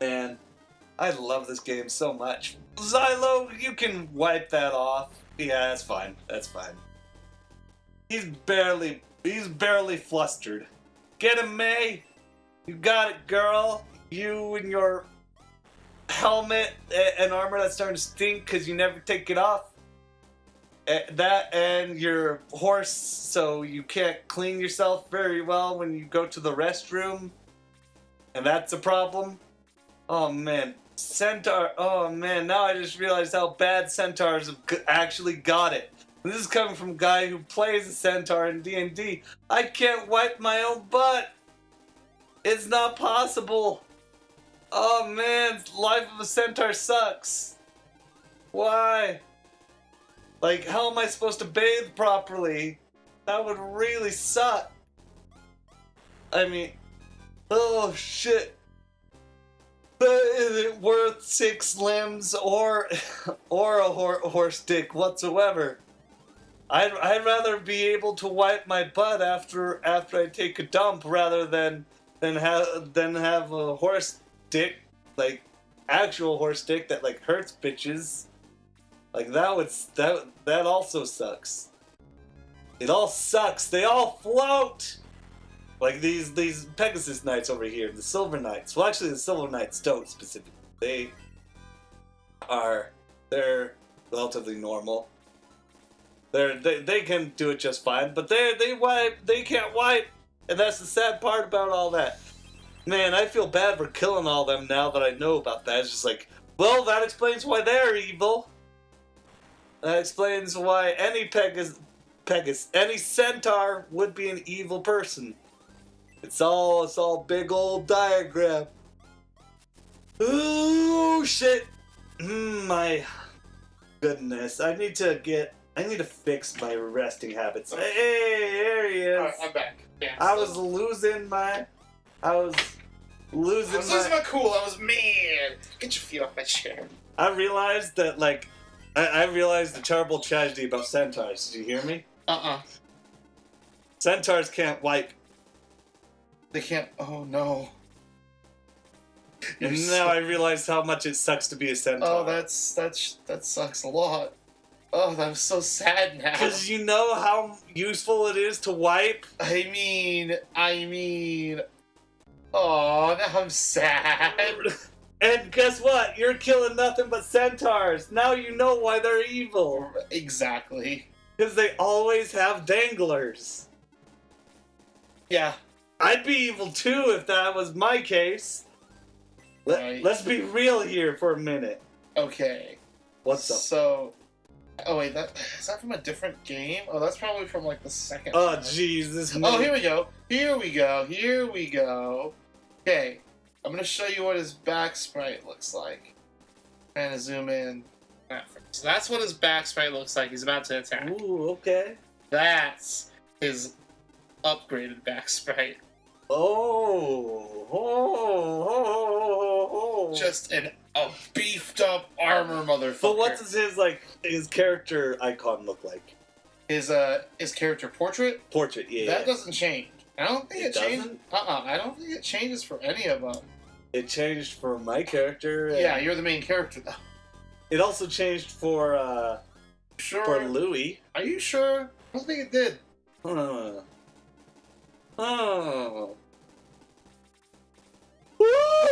man, I love this game so much. Xylo, you can wipe that off. Yeah, that's fine. That's fine. He's barely flustered. Get him, May. You got it, girl. You and your helmet and armor that's starting to stink because you never take it off. That and your horse, so you can't clean yourself very well when you go to the restroom. And that's a problem. Oh man, Centaur. Oh man, now I just realized how bad centaurs have actually got it. And this is coming from a guy who plays a centaur in D&D. I can't wipe my own butt. It's not possible. Oh man, life of a centaur sucks. Why? Like, how am I supposed to bathe properly? That would really suck. I mean, oh shit. But is it worth 6 limbs or a horse dick whatsoever? I'd rather be able to wipe my butt after I take a dump rather than have a horse dick, like actual horse dick that like hurts bitches. Like that also sucks. It all sucks. They all float. Like these Pegasus Knights over here, the Silver Knights. Well, actually, the Silver Knights don't specifically. They're relatively normal. They can do it just fine, but they can't wipe, and that's the sad part about all that. Man, I feel bad for killing all them now that I know about that. It's just like, well, that explains why they're evil. That explains why any any centaur would be an evil person. It's all big old diagram. Ooh, shit. My goodness. I need to fix my resting habits. Hey, there he is. Alright, I'm back. Yeah, I was losing my cool. I was mad. Get your feet off my chair. I realized that, like, I realized the terrible tragedy about centaurs. Did you hear me? Centaurs can't wipe. They can't. Oh no. And now I realize how much it sucks to be a centaur. Oh, that sucks a lot. Oh, that was so sad now. Because you know how useful it is to wipe? I mean... Oh, now I'm sad. And guess what? You're killing nothing but centaurs. Now you know why they're evil. Exactly. Because they always have danglers. Yeah. I'd be evil too if that was my case. Right. Let's be real here for a minute. Okay. What's up? So... Oh wait, is that from a different game? Oh, that's probably from like the second Oh one. jeez, this Oh, here we go. Okay, I'm gonna show you what his back sprite looks like. Trying to zoom in. So that's what his back sprite looks like. He's about to attack. Ooh, okay. That's his upgraded back sprite. Just a beefed up armor motherfucker. But what does his character icon look like? His character portrait? Portrait, yeah. That doesn't change. I don't think it changes. Doesn't? I don't think it changes for any of them. It changed for my character. Yeah, you're the main character though. It also changed for Louis. Are you sure? I don't think it did. Oh.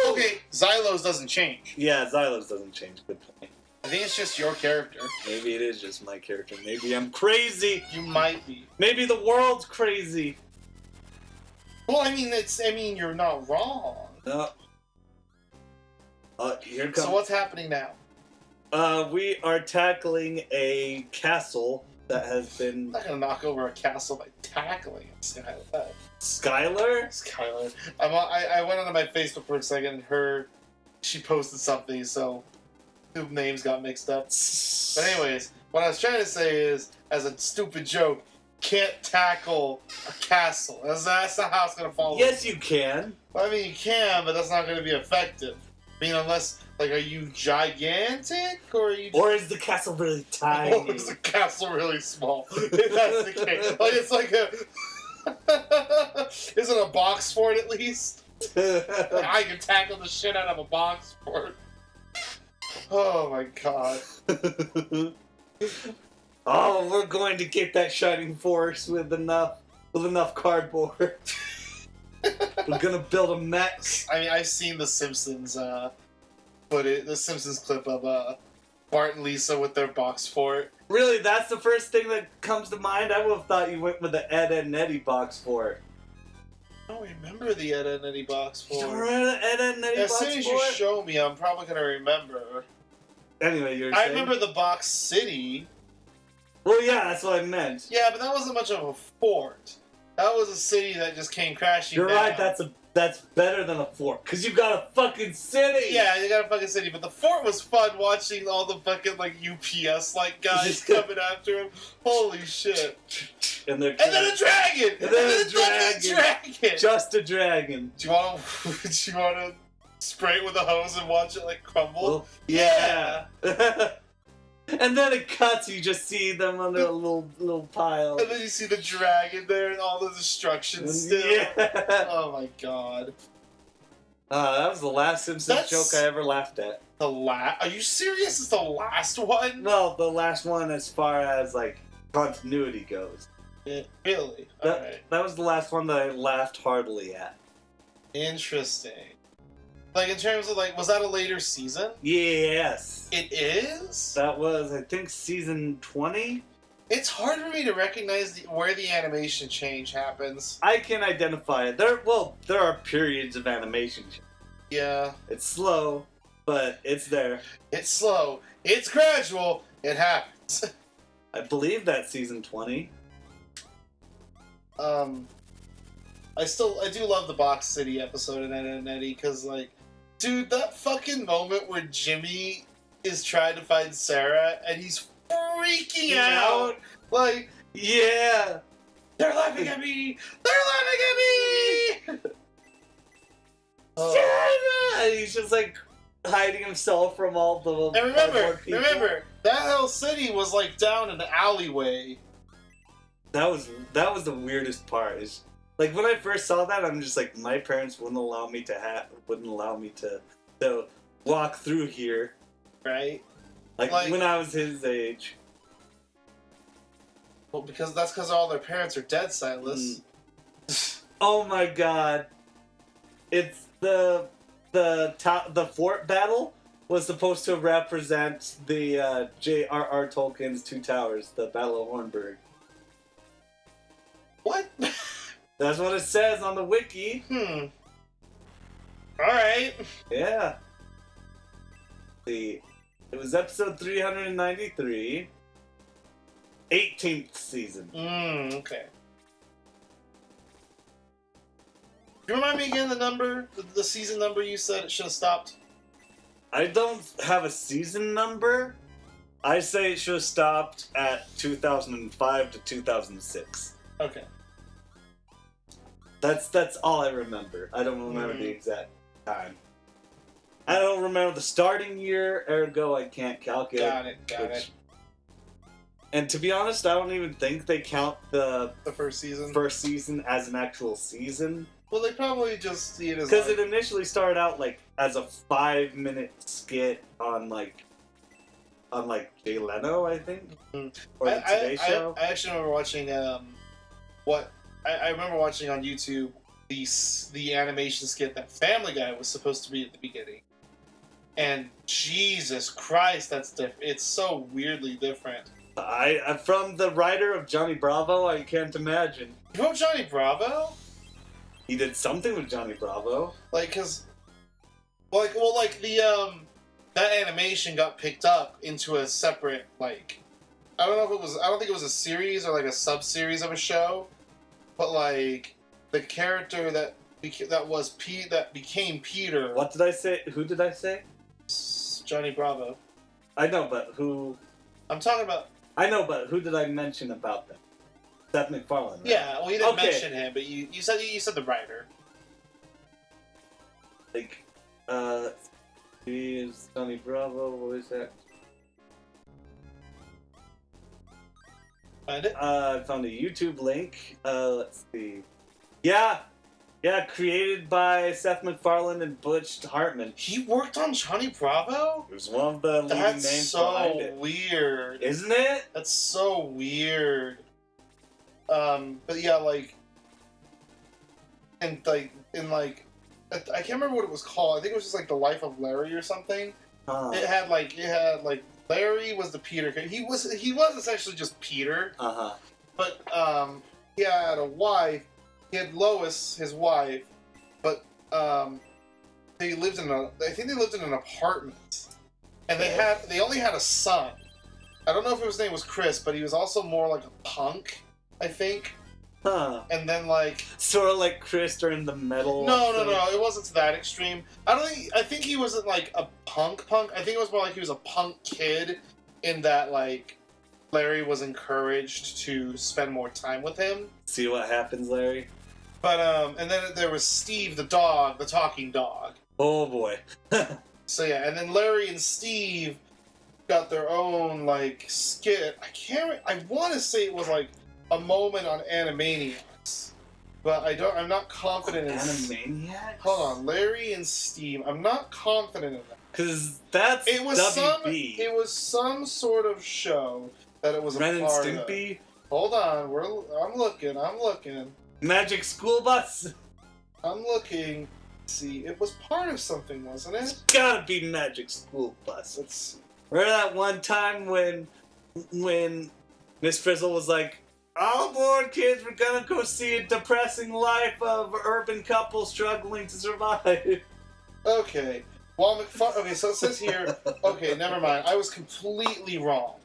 Okay, Xylos doesn't change. Yeah, Xylos doesn't change. Good point. I think it's just your character. Maybe it is just my character. Maybe I'm crazy. You might be. Maybe the world's crazy. Well, I mean, you're not wrong. No. Here comes. So what's happening now? We are tackling a castle that has been... I'm not gonna knock over a castle by tackling it, Skylar? Skylar. I went onto my Facebook for a second and she posted something, so two names got mixed up. But anyways, what I was trying to say is, as a stupid joke, can't tackle a castle. That's not how it's gonna follow. Yes, you can. Well, I mean, you can, but that's not gonna be effective. I mean, unless, like, are you gigantic, or are you... Or is the castle really tiny? Or is the castle really small? If that's the case. Like, it's like a... Is it a box fort, at least? I can tackle the shit out of a box sport. Oh my god. Oh, we're going to get that Shining Force with enough cardboard. We're gonna build a mech. I mean, I've seen the Simpsons the Simpsons clip of Bart and Lisa with their box fort. Really, that's the first thing that comes to mind? I would have thought you went with the Ed and Eddie box fort. I don't remember the Ed and Eddie box fort. You don't remember the Ed and Eddie As box soon as fort? you show me, I'm probably gonna remember. Anyway, you're I saying? remember the box city. Well, yeah, that's what I meant. Yeah, but that wasn't much of a fort. That was a city that just came crashing You're down. right, that's better than a fort, because you got a fucking city! Yeah, you got a fucking city, but the fort was fun watching all the fucking, like, UPS, like, guys coming after him. Holy shit. And then a dragon! And then a dragon! Just a dragon. Do you wanna spray it with a hose and watch it, like, crumble? Well, yeah. And then it cuts, you just see them under a little pile. And then you see the dragon there and all the destruction still. Yeah. Oh my god. That was the last Simpsons joke I ever laughed at. Are you serious? It's the last one? Well, the last one as far as, like, continuity goes. Yeah, really? That was the last one that I laughed heartily at. Interesting. Like, in terms of, like, was that a later season? Yes. It is? That was, I think, season 20? It's hard for me to recognize where the animation change happens. I can identify it. There are periods of animation change. Yeah. It's slow, but it's there. It's slow. It's gradual. It happens. I believe that's season 20. I do love the Box City episode in Ed and Eddie, because, like, dude, that fucking moment where Jimmy is trying to find Sarah and he's freaking out. Like, yeah. They're laughing at me! They're laughing at me! Sarah! And he's just, like, hiding himself from all the And remember, that whole city was, like, down an alleyway. That was the weirdest part. Is like when I first saw that, I'm just like, my parents wouldn't allow me to walk through here, right? Like when I was his age. Well, because all their parents are dead, Silas. Oh my god! It's the fort battle was supposed to represent the J.R.R. Tolkien's Two Towers, the Battle of Hornburg. What? That's what it says on the wiki. Alright. Yeah. See, it was episode 393, 18th season. Okay. Do you remind me again the number, the season number you said it should have stopped? I don't have a season number. I say it should have stopped at 2005 to 2006. Okay. That's all I remember. I don't remember the exact time. I don't remember the starting year, ergo I can't calculate. Got it. And to be honest, I don't even think they count the first season as an actual season. Well, they probably just see it as because it initially started out like as a 5-minute skit on Jay Leno, I think, or the Today Show. I actually remember watching I remember watching on YouTube the animation skit that Family Guy was supposed to be at the beginning, and Jesus Christ, that's different. It's so weirdly different. I'm from the writer of Johnny Bravo. I can't imagine. You know Johnny Bravo? He did something with Johnny Bravo. Like, that animation got picked up into a separate, like, I don't think it was a series or like a sub-series of a show, but like the character that became Peter. What did I say? Who did I say? Johnny Bravo. I know, but who? I'm talking about. I know, but who did I mention about that? Seth MacFarlane. Right? Yeah, well, you didn't mention him, but you said the writer. Like, he is Johnny Bravo. What is that? Find it? I found a YouTube link. Let's see. Yeah, Yeah, created by Seth MacFarlane and Butch Hartman. He worked on Johnny Bravo? It was one of the leading names behind it. That's so weird. Isn't it? That's so weird. But yeah, like... And, like, I can't remember what it was called. I think it was just, like, The Life of Larry or something. Huh. It had, like, Larry was the Peter. He was essentially just Peter. Uh-huh. But, he had a wife. He had Lois, his wife, but they lived in I think they lived in an apartment, and they only had a son. I don't know if his name was Chris, but he was also more like a punk, I think. Huh. And then like sort of like Chris during the metal. No, it wasn't to that extreme. I think he wasn't like a punk. I think it was more like he was a punk kid, in that like Larry was encouraged to spend more time with him. See what happens, Larry. But, and then there was Steve the dog, the talking dog. Oh boy. So yeah, and then Larry and Steve got their own, like, skit. I want to say it was, like, a moment on Animaniacs. But I'm not confident in... Animaniacs? Hold on, Larry and Steve. I'm not confident in that. Because that's WB. It was some sort of show that it was Ren a and part Stimpy? of. Hold on, I'm looking. Magic School Bus? I'm looking. Let's see, it was part of something, wasn't It's it? gotta be Magic School Bus. Let's see. Remember that one time when Miss Frizzle was like, all aboard, kids, we're gonna go see a depressing life of urban couples struggling to survive. Okay. Okay, so it says here. Okay, never mind. I was completely wrong.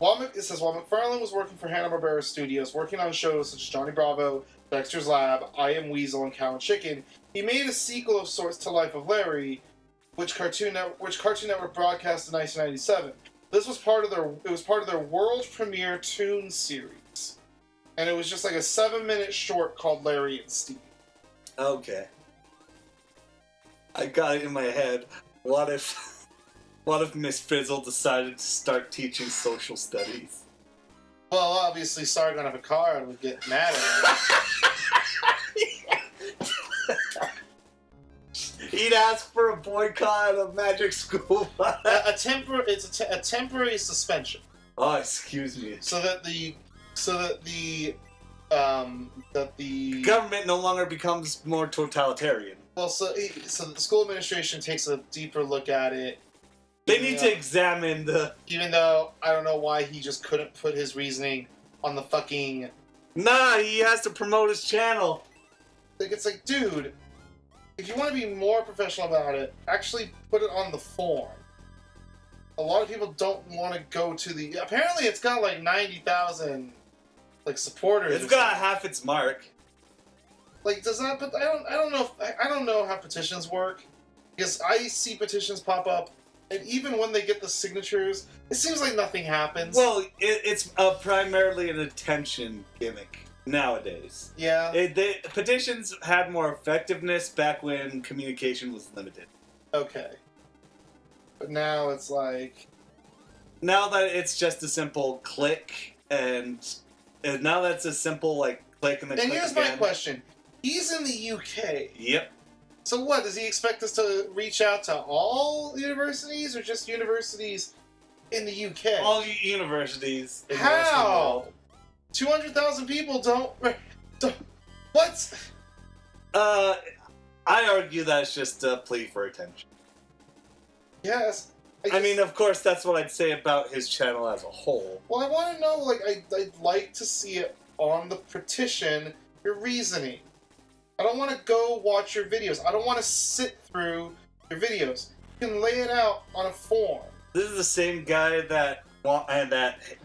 It says, while McFarlane was working for Hanna-Barbera Studios, working on shows such as Johnny Bravo, Dexter's Lab, I Am Weasel, and Cow and Chicken, he made a sequel of sorts to Life of Larry, which Cartoon Network broadcast in 1997. This was part of their world premiere Toon series, and it was just like a 7-minute short called Larry and Steve. Okay. I got it in my head. What if Miss Frizzle decided to start teaching social studies? Well, obviously, Sargon of Akkad would get mad at him. He'd ask for a boycott of Magic School Bus. It's a temporary suspension. Oh, excuse me. So that the government no longer becomes more totalitarian. Well, so the school administration takes a deeper look at it. They need to examine the... Even though, I don't know why he just couldn't put his reasoning on the fucking... Nah, he has to promote his channel. Like, it's like, dude, if you want to be more professional about it, actually put it on the form. A lot of people don't want to go to the... Apparently it's got like 90,000 like supporters. It's got half its mark. Like, does that? But I don't know how petitions work, because I see petitions pop up, and even when they get the signatures, it seems like nothing happens. Well, it's primarily an attention gimmick nowadays. Yeah. Petitions had more effectiveness back when communication was limited. Okay. But now it's like... Now that it's just a simple click, and now that's a simple, like, click and then click again. And here's my question. He's in the UK. Yep. So what, does he expect us to reach out to all universities, or just universities in the UK? All universities in the How? Western world. 200,000 people don't... What? I argue that's just a plea for attention. Yes. I mean, of course, that's what I'd say about his channel as a whole. Well, I want to know, like, I'd like to see it on the petition, your reasoning. I don't want to go watch your videos. I don't want to sit through your videos. You can lay it out on a form. This is the same guy that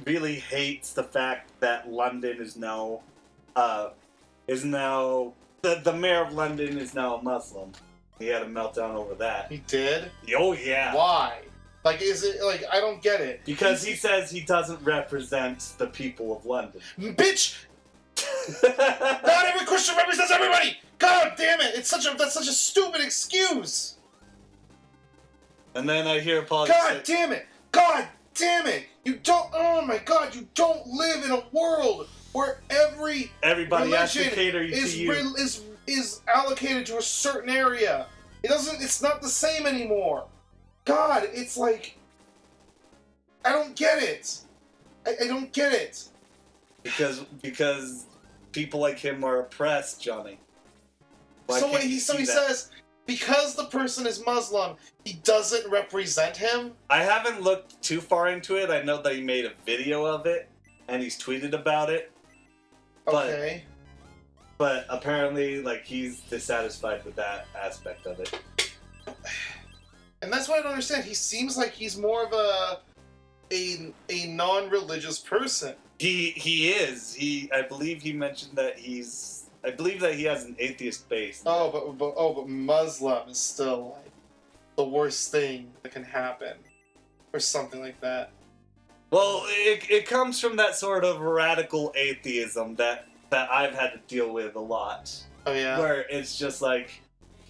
really hates the fact that London is now the mayor of London is now a Muslim. He had a meltdown over that. He did? Oh yeah. Why? Like, is it, like, I don't get it. Because he says he doesn't represent the people of London. Bitch! Not every Christian represents everybody! God damn it! That's such a stupid excuse! And then I hear politics. God damn it! God damn it! You don't, oh my god, you don't live in a world where everybody has to religion cater to you. is allocated to a certain area. It's not the same anymore. God, it's like, I don't get it. I don't get it. Because people like him are oppressed, Johnny. He says, because the person is Muslim, he doesn't represent him? I haven't looked too far into it. I know that he made a video of it, and he's tweeted about it. Okay. But apparently, like, he's dissatisfied with that aspect of it. And that's what I don't understand. He seems like he's more of a non-religious person. He is. I believe he mentioned that I believe that he has an atheist base. But Muslim is still like the worst thing that can happen, or something like that. Well, it comes from that sort of radical atheism that I've had to deal with a lot. Oh yeah. Where it's just like,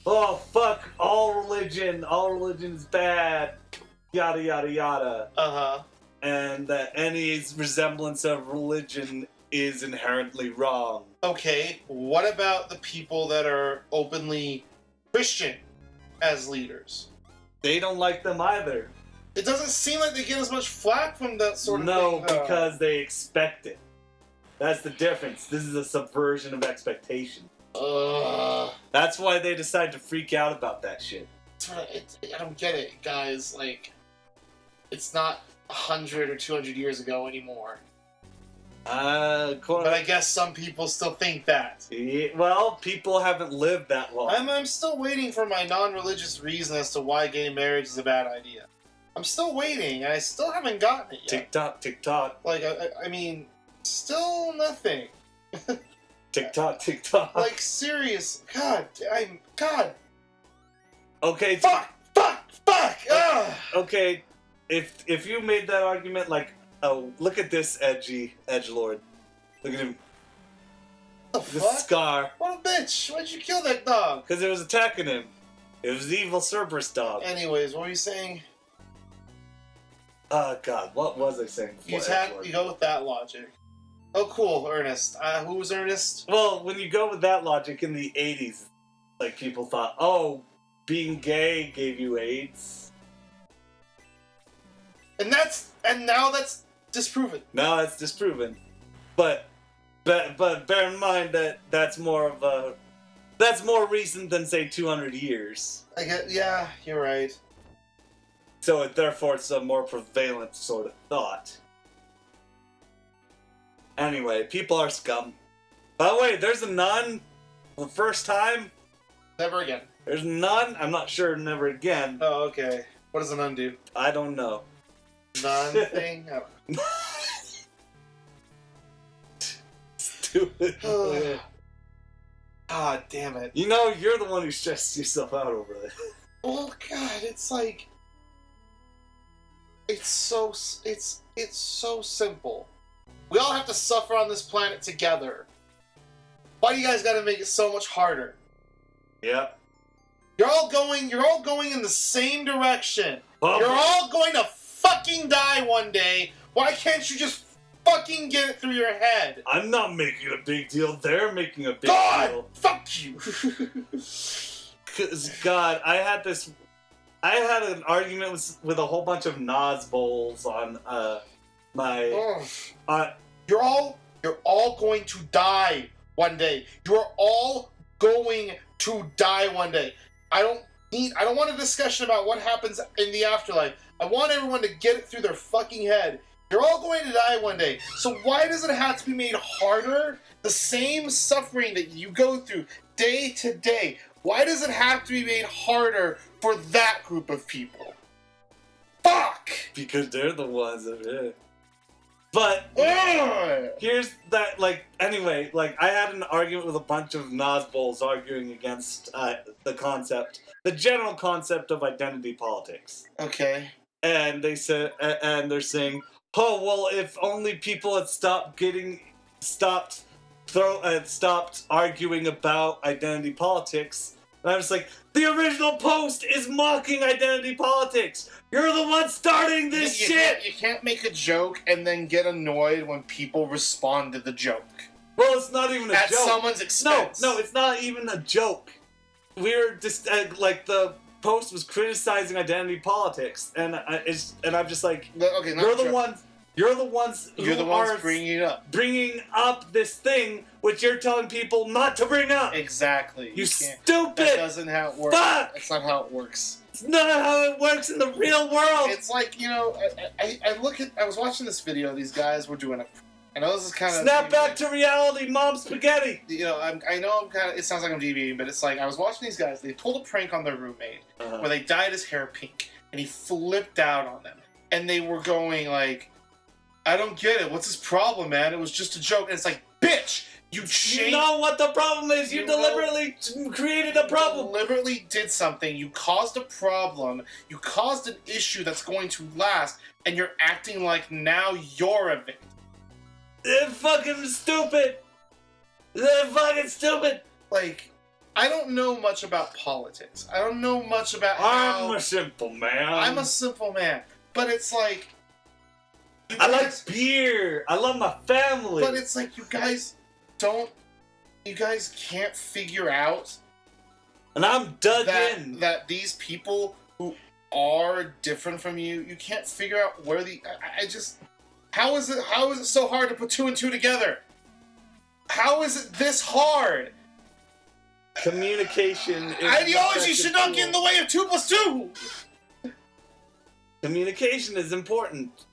oh fuck all religion is bad, yada yada yada. Uh-huh. And that any resemblance of religion is inherently wrong. Okay, what about the people that are openly Christian as leaders? They don't like them either. It doesn't seem like they get as much flack from that sort of thing. No, because they expect it. That's the difference. This is a subversion of expectation. That's why they decide to freak out about that shit. I don't get it, guys. Like, it's not 100 or 200 years ago anymore. But I guess some people still think that. Yeah, well, people haven't lived that long. I'm still waiting for my non-religious reason as to why gay marriage is a bad idea. I'm still waiting, and I still haven't gotten it yet. Tick-tock. Like, I mean, still nothing. Tick-tock. Like, serious. God. Okay. Fuck! Okay, if you made that argument, like, oh, look at this edgelord. Look at him. The The fuck? scar. What a bitch! Why'd you kill that dog? Because it was attacking him. It was the evil Cerberus dog. Anyways, what were you saying? Oh, God, what was I saying before? You go with that logic. Oh, cool, Ernest. Who was Ernest? Well, when you go with that logic in the 80s, like, people thought, oh, being gay gave you AIDS. And now that's disproven. Now that's disproven. But bear in mind that that's more recent than, say, 200 years. Yeah, you're right. So therefore it's a more prevalent sort of thought. Anyway, people are scum. By the way, there's a nun for the first time. Never again. There's a nun. I'm not sure. Never again. Oh, okay. What does a nun do? I don't know. Nun thing? I don't know. Stupid. Ah, damn it. You know, you're the one who stressed yourself out over this. Oh, God, it's like... It's so simple. We all have to suffer on this planet together. Why do you guys gotta make it so much harder? Yep. You're all going in the same direction. Oh, You're all going to fucking die one day. Why can't you just fucking get it through your head? I'm not making a big deal. They're making a big God! deal. Fuck you! Cause God, I had an argument with a whole bunch of Nazbols on my. You're all going to die one day. You're all going to die one day. I don't want a discussion about what happens in the afterlife. I want everyone to get it through their fucking head. You're all going to die one day. So why does it have to be made harder? The same suffering that you go through day to day. Why does it have to be made harder for that group of people? Fuck! Because they're the ones that are. But here's that, like, anyway, like, I had an argument with a bunch of Nazbols arguing against the general concept of identity politics. Okay. And they said, and they're saying, oh, well, if only people had stopped arguing about identity politics, And I'm just like, the original post is mocking identity politics. You're the one starting this shit. You can't make a joke and then get annoyed when people respond to the joke. Well, it's not even a At joke. someone's expense. No, it's not even a joke. We're just like the post was criticizing identity politics, and I'm just like, Okay, you're the ones bringing it up. Bringing up this thing which you're telling people not to bring up. Exactly. You stupid. That doesn't how it works. Fuck. That's not how it works. It's not how it works in the real world. It's like, you know, I was watching this video. These guys were doing I know this is kind of snap back to reality, Mom Spaghetti. You know, I know I'm kind of. It sounds like I'm deviating, but it's like I was watching these guys. They pulled a prank on their roommate where they dyed his hair pink, and he flipped out on them, and they were going like, "I don't get it. What's his problem, man? It was just a joke." And it's like, bitch, you know what the problem is. You deliberately created a problem. You deliberately did something. You caused a problem. You caused an issue that's going to last, and you're acting like now you're a victim. They're fucking stupid. They're fucking stupid. Like, I don't know much about politics. I don't know much about I'm a simple man. I'm a simple man. But it's like... I like beer. I love my family. But it's like, you guys can't figure out... And I'm dug in. That these people who are different from you, you can't figure out where the... I just... How is it so hard to put two and two together? How is it this hard? Communication is ideology should not get in the way of 2 + 2! Communication is important.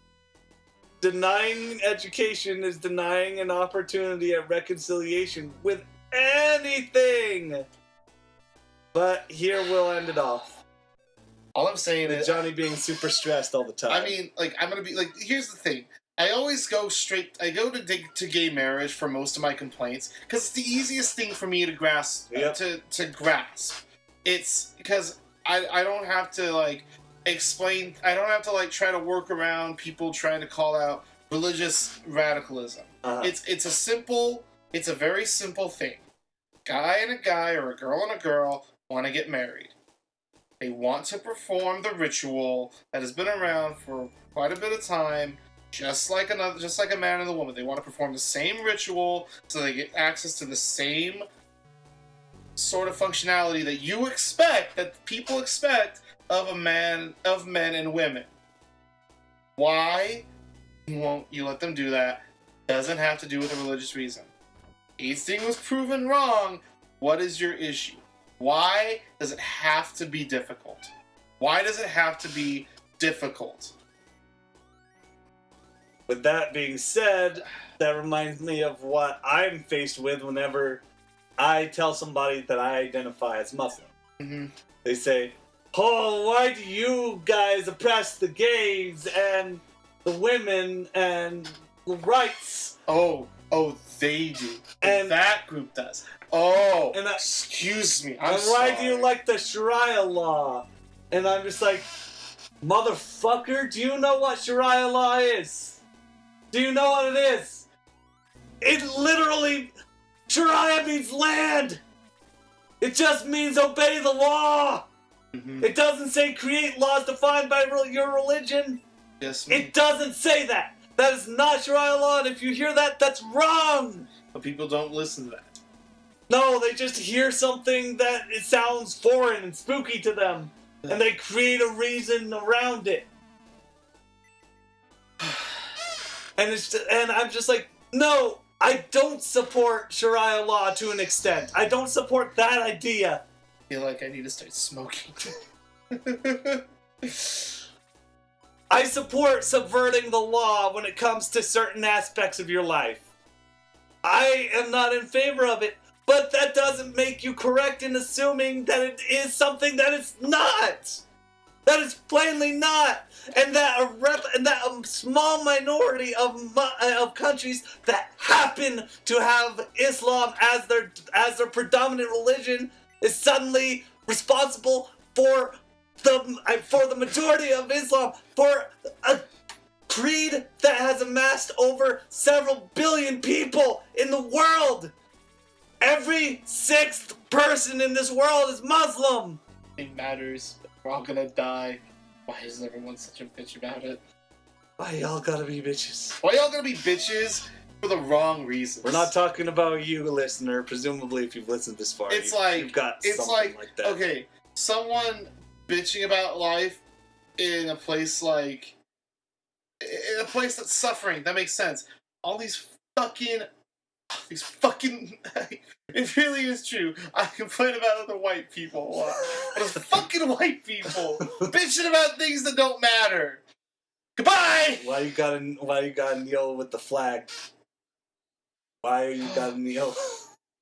Denying education is denying an opportunity at reconciliation with anything. But here we'll end it off. All I'm saying is... Johnny being super stressed all the time. I mean, like, I'm gonna be... Like, here's the thing. I always go straight... I go to gay marriage for most of my complaints, because it's the easiest thing for me to grasp. Yep. To grasp. It's... Because I don't have to, like, explain... I don't have to, like, try to work around people trying to call out religious radicalism. It's a simple... It's a very simple thing. Guy and a guy, or a girl and a girl, want to get married. They want to perform the ritual that has been around for quite a bit of time, just like a man and a woman. They want to perform the same ritual so they get access to the same sort of functionality that you expect, that people expect of men and women. Why won't you let them do that? Doesn't have to do with a religious reason. Easting was proven wrong. What is your issue? Why does it have to be difficult? Why does it have to be difficult? With that being said, that reminds me of what I'm faced with whenever I tell somebody that I identify as Muslim. Mm-hmm. They say, "Oh, why do you guys oppress the gays and the women and the rights?" Oh, they do. And that group does. Oh, and excuse me. And why do you like the Sharia law? And I'm just like, motherfucker, do you know what Sharia law is? Do you know what it is? It literally, Sharia means land. It just means obey the law. Mm-hmm. It doesn't say create laws defined by your religion. Yes, it doesn't say that. That is not Sharia law, and if you hear that, that's wrong. But people don't listen to that. No, they just hear something that it sounds foreign and spooky to them, and they create a reason around it. And I'm just like, no, I don't support Sharia law to an extent. I don't support that idea. I feel like I need to start smoking. I support subverting the law when it comes to certain aspects of your life. I am not in favor of it, but that doesn't make you correct in assuming that it is something that it's not. That is plainly not, and that a small minority of countries that happen to have Islam as their predominant religion is suddenly responsible for the majority of Islam, for a creed that has amassed over several billion people in the world. Every 6th person in this world is Muslim! It matters. We're all gonna die. Why is everyone such a bitch about it? Why y'all gotta be bitches? Why y'all gonna be bitches for the wrong reasons? We're not talking about you, listener. Presumably, if you've listened this far, It's you've got something like that. Okay, someone bitching about life in a place that's suffering. That makes sense. All these fucking. It really is true. I complain about other white people a lot. But it's fucking white people bitching about things that don't matter. Goodbye. Why you gotta kneel with the flag? Why you gotta kneel?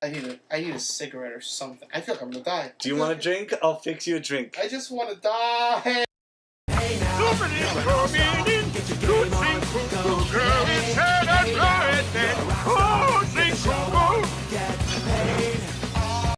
I need a cigarette or something. I feel like I'm gonna die. Do you want a drink? I'll fix you a drink. I just want to die. Hey now,